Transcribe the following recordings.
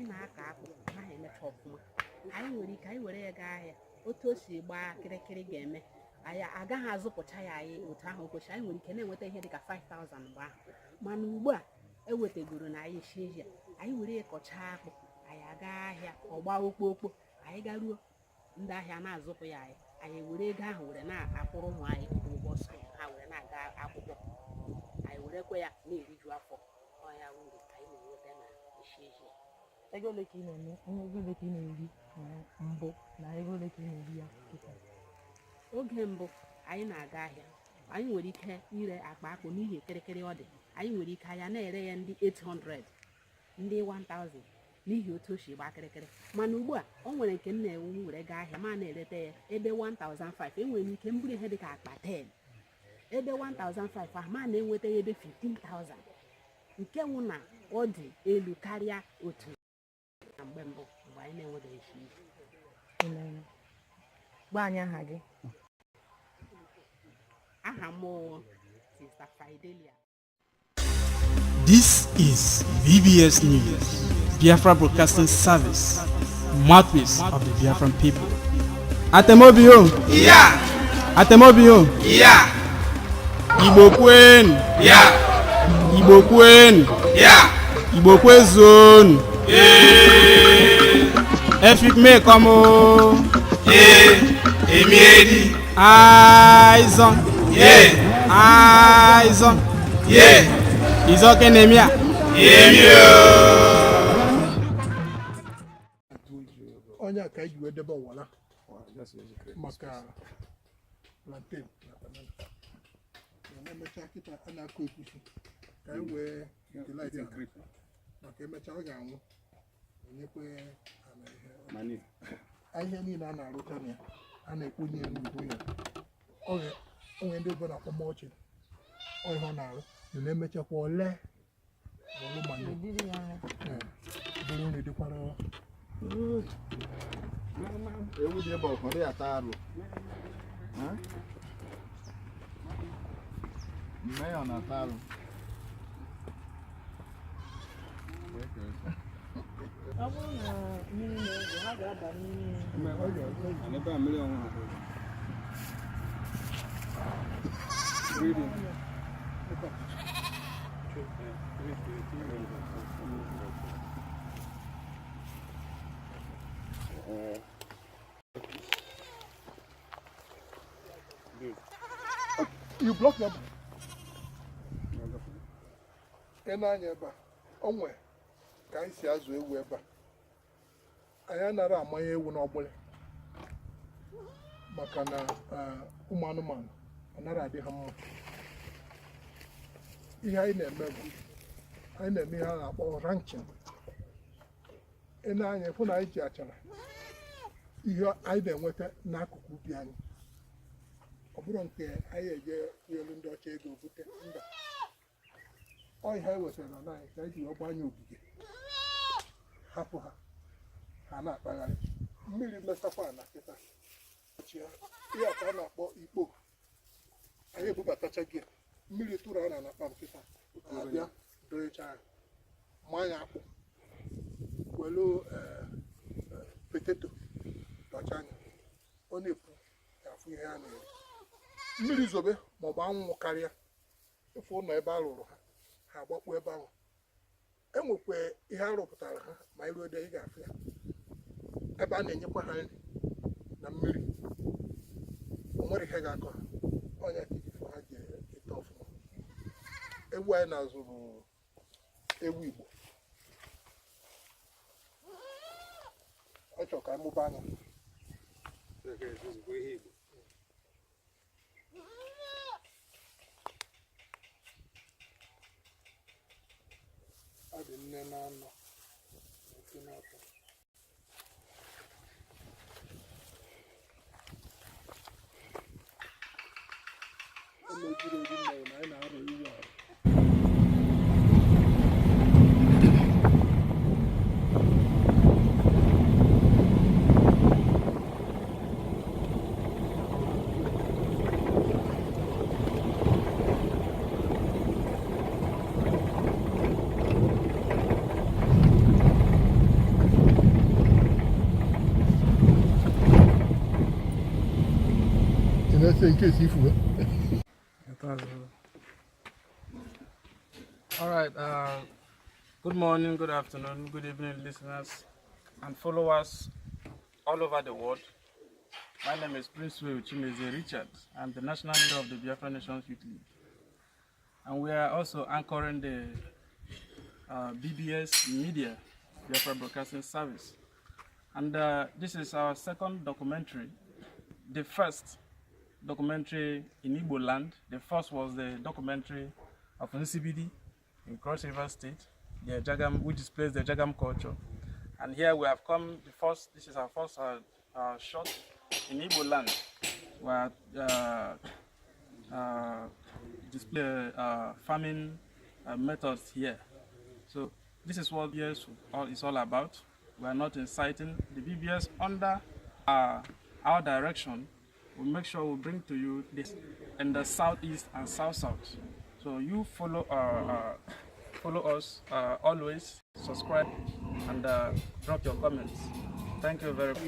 anyị na-akọ akpụ anaghị emecha ọfụma anyị nwere ike anyị were ya gaa ahịa otu o si gbaa kịrịkịrị ga-eme anyị agaghị azụpụcha ya anyị otu ahụ kwesị anyị nwere ike na-enweta ihe dịka 5,000 mgbe ahụ mana ugbu a ewetegoro na anyị esi ya anyị were ya kọchaa akpụ anyị aga ahịa ọgba okpokpo anyị garuo ndị ahịa na-azụpụ ya anyị were ego ahụ were na-akwụrụ ụmụ anyị ụgwọ ọsọ ha were na-aga akwụkwọ anyị werekwa ya na-eriju afọ ọya uru anyị na-enweta na esi ego ole ka ị na-eme ego ole ka ị na-eri mbụ na ego ole ka ị na-eri ya kịta oge mbụ anyị na-aga ahịa anyị nwere ike ire akpa akpụ n'ihi kịrịkịrị ọ dị anyị nwere ike ahịa na-ere ya ndị 800 ndị 1000 n'ihi otu o si gbaa kịrịkịrị mana ugbu a o nwere nke m na-enwe were gaa ahịa ma na-ereta ya ebe 1005 enwere m ike mbụrụ ihe dịka akpa 10 ebe 1005 ahụ ma na-enweta ya ebe 15,000 nke nwụ na ọ dị elu karịa otu na mgbe mbụ mgbe anyị na-enweghị esi gba anyị aha gị aha m Sister Fidelia. This is BBS News, Biafra Broadcasting Service, mouthpiece of the Biafran people. Atemobio. Yeah. Atemobio. Yeah. Igbo Queen. Yeah. Igbo Queen. Yeah. Igbo Queen Zone. Efik me como. Emiedi. Eyes on. Yeah. Eyes on. Yeah. Is okay, Nemia. Onye ka ji wee debe ọwala maka plantain na emechaa kịta a na-akọ ekwusi ka anyị wee delight maka emechaa ọ ga-anwụ enyekwe ahịhịa niile a na-arụcha na ya a na-ekponye ya n'ugwu ya onwe ndị obodo na-akpọ mọchị ọhịa ọ na-arụ na-emechakwa ole bụrụ nri dịkwara ewu dị ebe ọkọrọ ya taa alụ mme ya na-ata alụ ọ bụrụ na mmiri na-ezo ha ga-aba n'ime you block them. Anya ebe a onwe ka anyị si azụ ewu ebe a anyị anara amanye ewu n'ọgbụlị maka na ụmụ anụmanụ anara adị ha mma. Ihe anyị na-eme bụ anyị na-eme ihe a na-akpọ ranching. Anya ịfụ na anyị ji achara ihe anyị na-enweta n'akụkụ ubi anyị ọ bụrụ nke anyị eje elu ndị ọcha ego bute mba ọ ihe anyị wetara na anyị ka anyị ji ọgbanye ogige hapụ ha ha na-akpagharị mmiri mesakwa na kịta ihe ka a na-akpọ ikpo anyị ebubatacha gị mmiri tụrụ a na-akpa nkịta abịa dorecha ya maa ya akpụ welu poteto dọcha anya ọ na-epu afụ ihe a na-eri mmiri zobe maọbụ anwụ karịa ịfụ ụlọ ebe a rụrụ ha ha agbakpu ebe ahụ enwekwa ihe a rụpụtara ha ma iruo ede ị ga-afụ ya ebe a na-enyekwa ha nri na mmiri o nwere ihe ga-akọ ha ọnya ka iji ha ji eto ọfụma. Ewu anyị na-azụrụ ewu Igbo ọ chọrọ ka anyị mụba anya ọ dị nne na anọ nke na-atọ ọ na-ejiri eri mmiri na anyị na-arụ iwu ahụ. say in case if you. All right. Good morning, good afternoon, good evening, listeners and followers all over the world. My name is Prince Uchimeze Richard. I'm the national leader of the Biafra Nations Youth League. And we are also anchoring the BBS Media, Biafra Broadcasting Service. And this is our second documentary. The first documentary in Igbo land. The first was the documentary of NCBD in Cross River State, the Jagam, which displays the Jagam culture. And here we have come, this is our first shot in Igbo land, where display farming methods here. So this is what BBS is all about. We are not inciting. The BBS under our direction will make sure we bring to you this in the southeast and south-south. So you follow us always, subscribe and drop your comments. Thank you very much.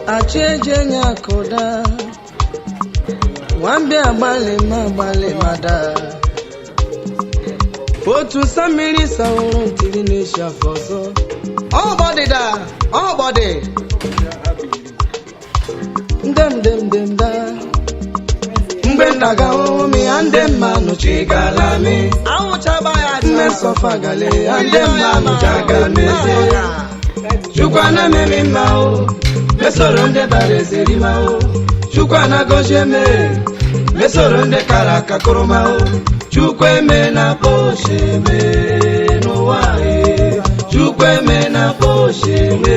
Acheje nyakoda Wambi abale mada Otu samiri sauru ntiri nesha foso All body da, all body Dem da Mbe ndaga umi andem manu chigalami Awu chabaya me sofa gale andem manu chagameze Chukwana memi mao Mesoronde barezeri mao Chukwana gojeme Mesoronde karaka koromao Chukweme na posheme no wae Chukweme na posheme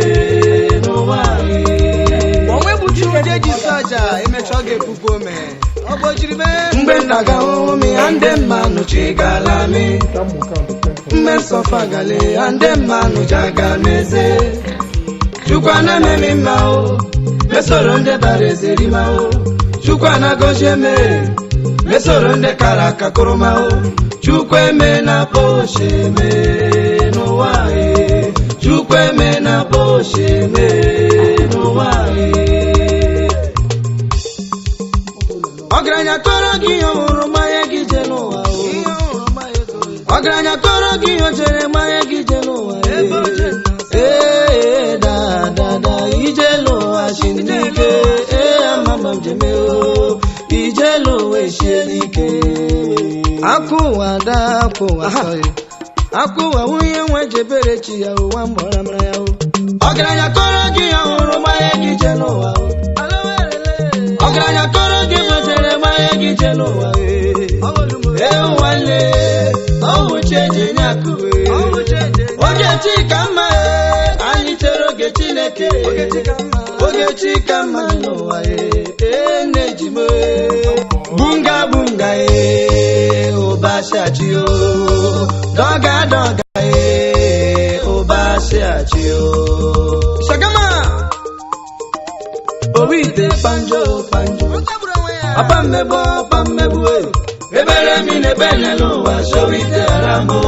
no wae Onwe buchude jisaja emechoge pupome Obojirime Mbe ndaga omi ande manu chigalami Mbe sofa gale ande manu jagameze Chukwana memi mao Mesoronde barezeri mao Chukwana gojeme Mesoronde karaka koromao Chukweme na posheme no wae Chukweme na posheme no wae Ogranya toro giyo urumaye gije no wae Ogranya toro giyo jeremaye gije no wae da ijelo ashindike amama jemeo ijelo weshelike akuwa sorry akuwa uye nwejebere chi ya uwa mbora mra ya Ogranya toro gi ahuru maye gijelo wa Ogranya toro gi motere maye gijelo wa wale owu cheje nyakuwe oge chikama anyị tere oge Chineke oge chikama n'ụwa nejime bunga obashachi o doga obashachi o Shagama Owite panjo apa mmebu ebere mi nebele n'ụwa showite arambo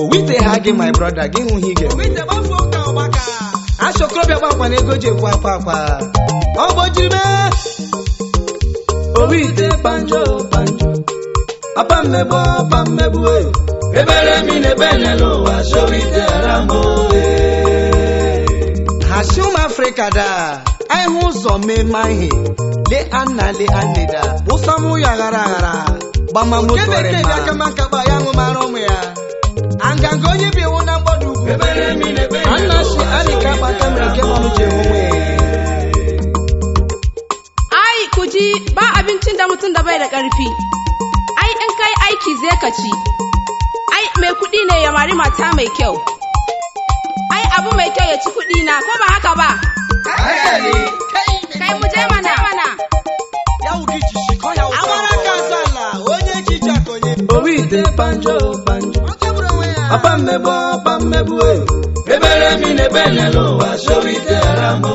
Owite hagi my brother gi hu hige Owite bafu ka obaka Ashokrobia gbakwa na ego je kwa Obojirime Owite panjo apa mmebu ebere mi nebele n'ụwa showite arambo Hashum Africa da ai huzo me mahi le anida usamu ya gara bama motore ma kama kaba yangu maromu ya angangonye bi wona bodu anashi alika bakamre ke wonu je wonwe ai kuji ba abincin da mutun da bai da karfi ai in kai aiki zai ka ci ai mai kudi ne ya mari mata mai kyau ai abu mai kyau ya ci kudi na ko ba haka ba kai mu je mana ya ugichi shiko ya awara kasala onye chicha konye Owite panjo apa mmebu ebere mi n'ebe n'ụwa sowite arambo.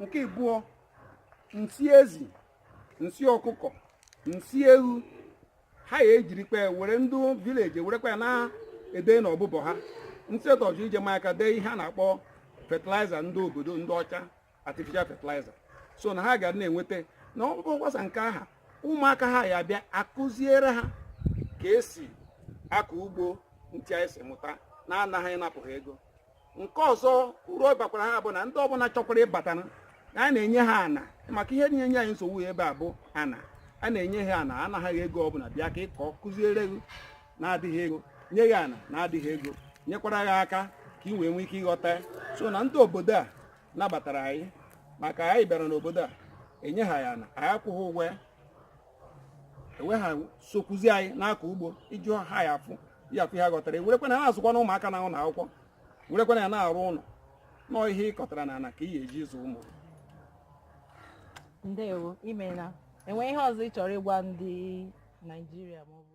nke ịbụọ nsị ezi nsị ọkụkọ nsị ewu ha ya ejirikwa were ndị vileji werekwa ya na-ede na ọbụbọ ha nsetoji ije ma aka dee ihe a na-akpọ fertilizer ndị obodo ndị ọcha artificial fertilizer so na ha ga na-enweta na ọbụbọ gbasa nke aha ụmụaka ha ya bịa akụziere ha ka esi akọ ugbo ntị anyị si mụta na-anaghị ịnapụghị ego. Nke ọzọ uru ọ bakwara ha bụ na ndị ọbụla chọkwara ịbata na a na-enye ha ana maka ihe na-enye anyị nsogbu ebe a bụ ana a na-enye ha ana anaghị ego ọbụla bịa ka ịkọ kụziere gị na-adịghị ego nye gị ana na-adịghị ego nyekwara gị aka ka ị wee nwee ike ịghọta so na ndị obodo a nabatara anyị maka anyị bịara n'obodo a enye ha ya ana anyị akwụghị ụgwọ ya enwe ha sokwuzi anyị n'akọ ugbo iji ha ya afụ ha ghọtara werekwa na ha azụkwa na ụmụaka na ụlọ akwụkwọ werekwa na ya na-arụ ụlọ nọọ ihe ị kọtara na ana ka ị ga-eji ịzụ ụmụ. Ndewo, imela. Enwe ihe ọzọ ị chọrọ ịgwa ndị Naịjirịa ma ọ bụ